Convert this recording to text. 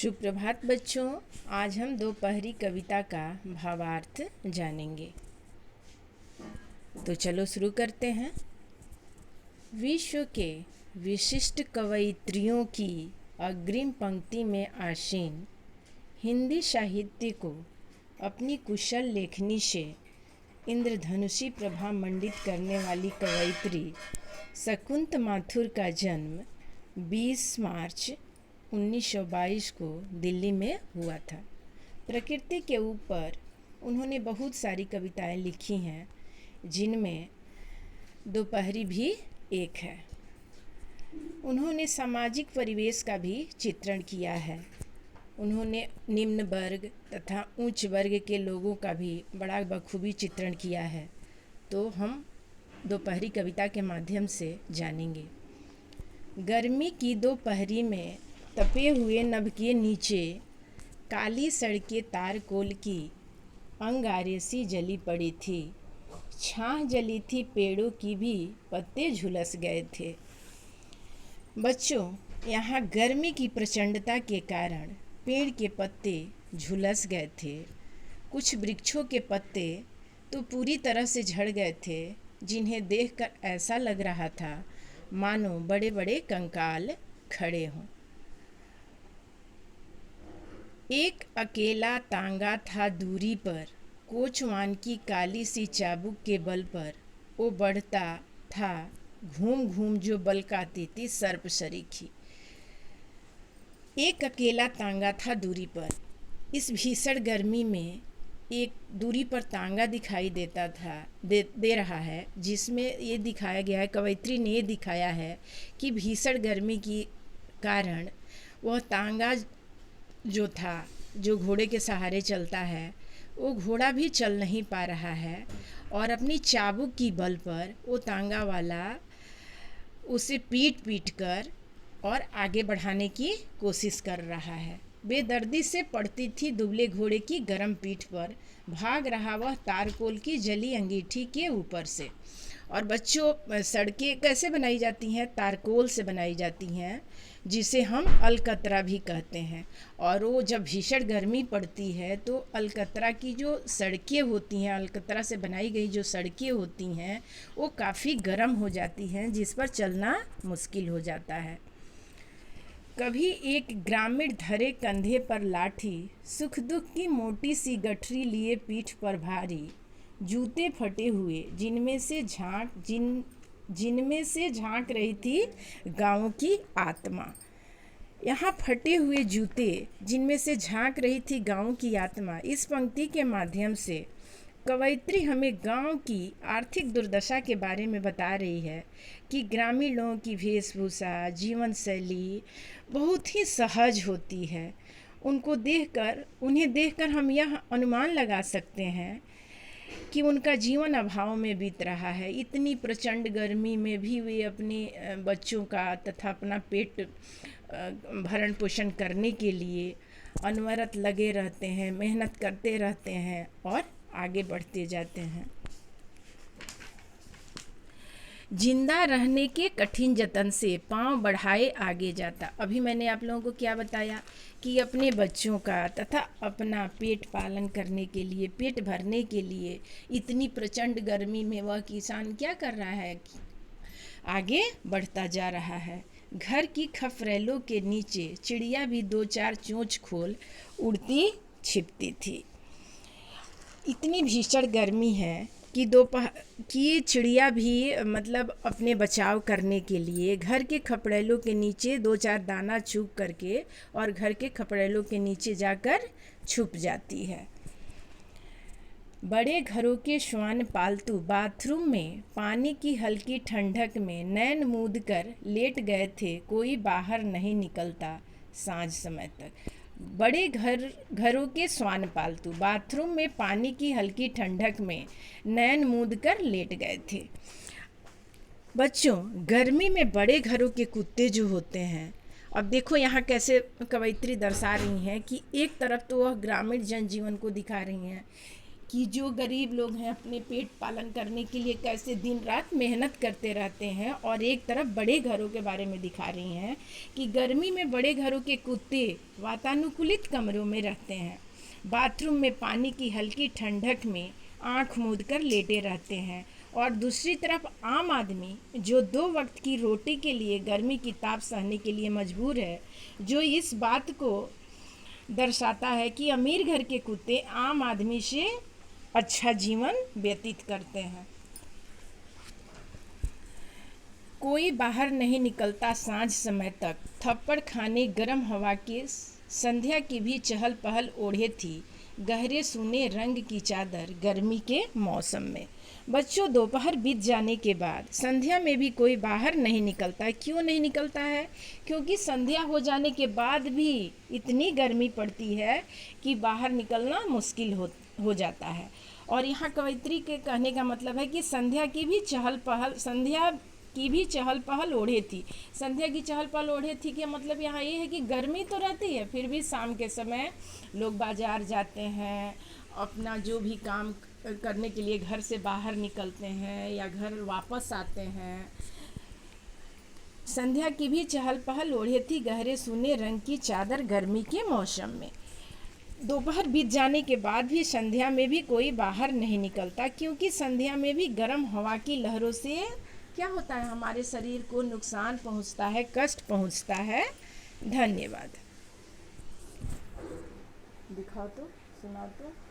सुप्रभात बच्चों। आज हम दोपहरी कविता का भावार्थ जानेंगे। तो चलो शुरू करते हैं। विश्व के विशिष्ट कवयित्रियों की अग्रिम पंक्ति में आसीन हिंदी साहित्य को अपनी कुशल लेखनी से इंद्रधनुषी प्रभा मंडित करने वाली कवयित्री शकुंत माथुर का जन्म 20 मार्च 1922 को दिल्ली में हुआ था। प्रकृति के ऊपर उन्होंने बहुत सारी कविताएं लिखी हैं, जिनमें दोपहरी भी एक है। उन्होंने सामाजिक परिवेश का भी चित्रण किया है। उन्होंने निम्न वर्ग तथा उच्च वर्ग के लोगों का भी बड़ा बखूबी चित्रण किया है। तो हम दोपहरी कविता के माध्यम से जानेंगे। गर्मी की दोपहरी में तपे हुए नभ के नीचे काली सड़कें तारकोल की अंगारे सी जली पड़ी थी। छाह जली थी पेड़ों की भी, पत्ते झुलस गए थे। बच्चों, यहाँ गर्मी की प्रचंडता के कारण पेड़ के पत्ते झुलस गए थे। कुछ वृक्षों के पत्ते तो पूरी तरह से झड़ गए थे, जिन्हें देखकर ऐसा लग रहा था मानो बड़े बड़े कंकाल खड़े हों। एक अकेला तांगा था दूरी पर, कोचवान की काली सी चाबुक के बल पर वो बढ़ता था घूम घूम जो बलकाती थी सर्प सरीखी। एक अकेला तांगा था दूरी पर। इस भीषण गर्मी में एक दूरी पर तांगा दिखाई देता था दे रहा है, जिसमें ये दिखाया गया है, कवयित्री ने ये दिखाया है कि भीषण गर्मी के कारण वह तांगा जो था, जो घोड़े के सहारे चलता है, वो घोड़ा भी चल नहीं पा रहा है और अपनी चाबुक की बल पर वो तांगा वाला उसे पीट कर और आगे बढ़ाने की कोशिश कर रहा है। बेदर्दी से पड़ती थी दुबले घोड़े की गर्म पीठ पर, भाग रहा वह तारकोल की जली अंगीठी के ऊपर से। और बच्चों, सड़कें कैसे बनाई जाती हैं? तारकोल से बनाई जाती हैं, जिसे हम अलकतरा भी कहते हैं। और वो जब भीषण गर्मी पड़ती है तो अलकतरा की जो सड़कें होती हैं, अलकतरा से बनाई गई जो सड़कें होती हैं, वो काफ़ी गर्म हो जाती हैं, जिस पर चलना मुश्किल हो जाता है। कभी एक ग्रामीण धरे कंधे पर लाठी, सुख दुख की मोटी सी गठरी लिए पीठ पर भारी, जूते फटे हुए जिनमें से झांक रही थी गाँव की आत्मा। यहाँ फटे हुए जूते जिनमें से झांक रही थी गाँव की आत्मा, इस पंक्ति के माध्यम से कवयित्री हमें गांव की आर्थिक दुर्दशा के बारे में बता रही है कि ग्रामीण लोगों की वेशभूषा, जीवन शैली बहुत ही सहज होती है। उन्हें देखकर हम यह अनुमान लगा सकते हैं कि उनका जीवन अभाव में बीत रहा है। इतनी प्रचंड गर्मी में भी वे अपने बच्चों का तथा अपना पेट भरण पोषण करने के लिए अनवरत लगे रहते हैं, मेहनत करते रहते हैं और आगे बढ़ते जाते हैं। जिंदा रहने के कठिन जतन से पांव बढ़ाए आगे जाता। अभी मैंने आप लोगों को क्या बताया कि अपने बच्चों का तथा अपना पेट पालन करने के लिए, पेट भरने के लिए इतनी प्रचंड गर्मी में वह किसान क्या कर रहा है? आगे बढ़ता जा रहा है। घर की खफरेलों के नीचे चिड़िया भी दो चार चोंच खोल उड़ती छिपती थी। इतनी भीषण गर्मी है कि कि चिड़िया भी अपने बचाव करने के लिए घर के खपड़ेलों के नीचे दो चार दाना चुग करके और घर के खपड़ेलों के नीचे जाकर छुप जाती है। बड़े घरों के श्वान पालतू बाथरूम में पानी की हल्की ठंडक में नैन मूंद कर लेट गए थे, कोई बाहर नहीं निकलता सांझ समय तक। बड़े घरों के श्वान पालतू बाथरूम में पानी की हल्की ठंडक में नैन मूंद कर लेट गए थे। बच्चों, गर्मी में बड़े घरों के कुत्ते जो होते हैं, अब देखो यहाँ कैसे कवयित्री दर्शा रही हैं कि एक तरफ तो वह ग्रामीण जनजीवन को दिखा रही हैं कि जो गरीब लोग हैं अपने पेट पालन करने के लिए कैसे दिन रात मेहनत करते रहते हैं, और एक तरफ बड़े घरों के बारे में दिखा रही हैं कि गर्मी में बड़े घरों के कुत्ते वातानुकूलित कमरों में रहते हैं, बाथरूम में पानी की हल्की ठंडक में आंख मूंद कर लेटे रहते हैं, और दूसरी तरफ आम आदमी जो 2 वक्त की रोटी के लिए गर्मी की ताप सहने के लिए मजबूर है, जो इस बात को दर्शाता है कि अमीर घर के कुत्ते आम आदमी से अच्छा जीवन व्यतीत करते हैं। कोई बाहर नहीं निकलता सांझ समय तक, थप्पड़ खाने गर्म हवा के, संध्या की भी चहल पहल ओढ़े थी गहरे सूने रंग की चादर गर्मी के मौसम में। बच्चों, दोपहर बीत जाने के बाद संध्या में भी कोई बाहर नहीं निकलता। क्यों नहीं निकलता है? क्योंकि संध्या हो जाने के बाद भी इतनी गर्मी पड़ती है कि बाहर निकलना मुश्किल हो जाता है। और यहाँ कवयित्री के कहने का मतलब है कि संध्या की भी चहल पहल ओढ़े थी। संध्या की चहल पहल ओढ़े थी कि मतलब यहाँ ये है कि गर्मी तो रहती है, फिर भी शाम के समय लोग बाजार जाते हैं, अपना जो भी काम करने के लिए घर से बाहर निकलते हैं या घर वापस आते हैं। संध्या की भी चहल पहल ओढ़े थी गहरे सूने रंग की चादर गर्मी के मौसम में। दोपहर बीत जाने के बाद भी संध्या में भी कोई बाहर नहीं निकलता, क्योंकि संध्या में भी गर्म हवा की लहरों से क्या होता है, हमारे शरीर को नुकसान पहुंचता है, कष्ट पहुंचता है। धन्यवाद। दिखाओ तो, सुनाओ तो।